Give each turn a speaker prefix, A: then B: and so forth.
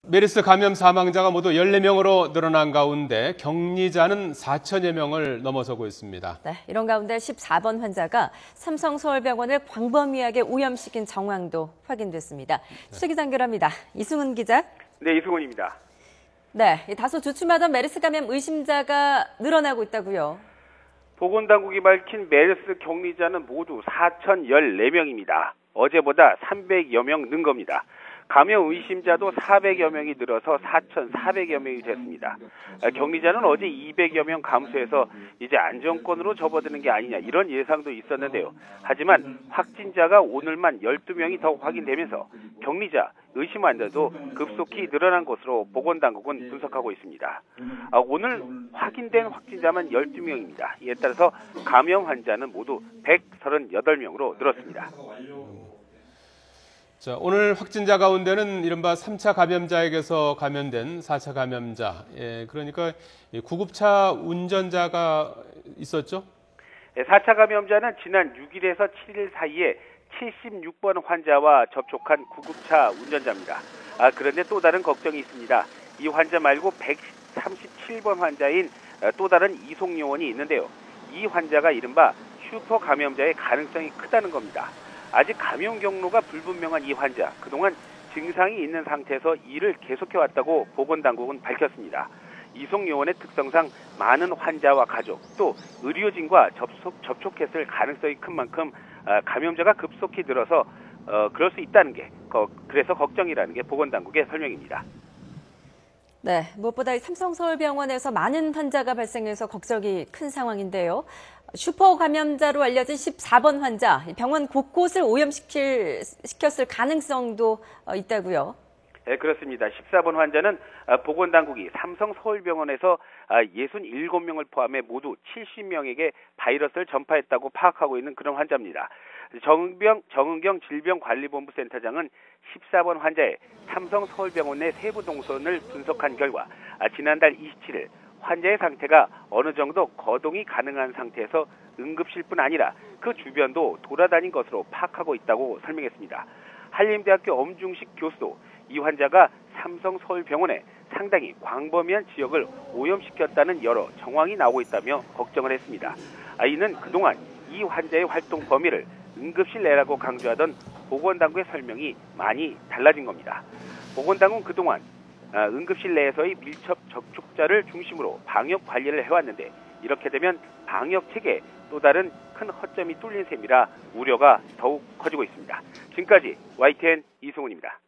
A: 메르스 감염 사망자가 모두 14명으로 늘어난 가운데 격리자는 4천여 명을 넘어서고 있습니다.
B: 네, 이런 가운데 14번 환자가 삼성서울병원을 광범위하게 오염시킨 정황도 확인됐습니다. 수기자 연결합니다. 이승훈 기자.
C: 네, 이승훈입니다.
B: 네, 다소 주춤하던 메르스 감염 의심자가 늘어나고 있다고요.
C: 보건당국이 밝힌 메르스 격리자는 모두 4,014명입니다. 어제보다 300여 명 는 겁니다. 감염 의심자도 400여 명이 늘어서 4,400여 명이 됐습니다. 격리자는 어제 200여 명 감소해서 이제 안정권으로 접어드는 게 아니냐 이런 예상도 있었는데요. 하지만 확진자가 오늘만 12명이 더 확인되면서 격리자, 의심 환자도 급속히 늘어난 것으로 보건당국은 분석하고 있습니다. 오늘 확인된 확진자만 12명입니다. 이에 따라서 감염 환자는 모두 138명으로 늘었습니다.
A: 자, 오늘 확진자 가운데는 이른바 3차 감염자에게서 감염된 4차 감염자, 그러니까 구급차 운전자가 있었죠?
C: 4차 감염자는 지난 6일에서 7일 사이에 76번 환자와 접촉한 구급차 운전자입니다. 그런데 또 다른 걱정이 있습니다. 이 환자 말고 137번 환자인 또 다른 이송 요원이 있는데요. 이 환자가 이른바 슈퍼 감염자의 가능성이 크다는 겁니다. 아직 감염 경로가 불분명한 이 환자, 그동안 증상이 있는 상태에서 일을 계속해왔다고 보건당국은 밝혔습니다. 이송 요원의 특성상 많은 환자와 가족, 또 의료진과 접촉했을 가능성이 큰 만큼 감염자가 급속히 늘어서 그럴 수 있다는 게, 그래서 걱정이라는 게 보건당국의 설명입니다.
B: 네, 무엇보다 삼성서울병원에서 많은 환자가 발생해서 걱정이 큰 상황인데요. 슈퍼 감염자로 알려진 14번 환자, 병원 곳곳을 오염시켰을 가능성도 있다고요.
C: 네, 그렇습니다. 14번 환자는 보건당국이 삼성서울병원에서 67명을 포함해 모두 70명에게 바이러스를 전파했다고 파악하고 있는 그런 환자입니다. 정은경 질병관리본부 센터장은 14번 환자의 삼성서울병원 내 세부 동선을 분석한 결과 지난달 27일 환자의 상태가 어느 정도 거동이 가능한 상태에서 응급실뿐 아니라 그 주변도 돌아다닌 것으로 파악하고 있다고 설명했습니다. 한림대학교 엄중식 교수도 이 환자가 삼성서울병원에 상당히 광범위한 지역을 오염시켰다는 여러 정황이 나오고 있다며 걱정을 했습니다. 이는 그동안 이 환자의 활동 범위를 응급실 내라고 강조하던 보건당국의 설명이 많이 달라진 겁니다. 보건당국은 그동안 응급실 내에서의 밀접 접촉자를 중심으로 방역 관리를 해왔는데 이렇게 되면 방역 체계에 또 다른 큰 허점이 뚫린 셈이라 우려가 더욱 커지고 있습니다. 지금까지 YTN 이승훈입니다.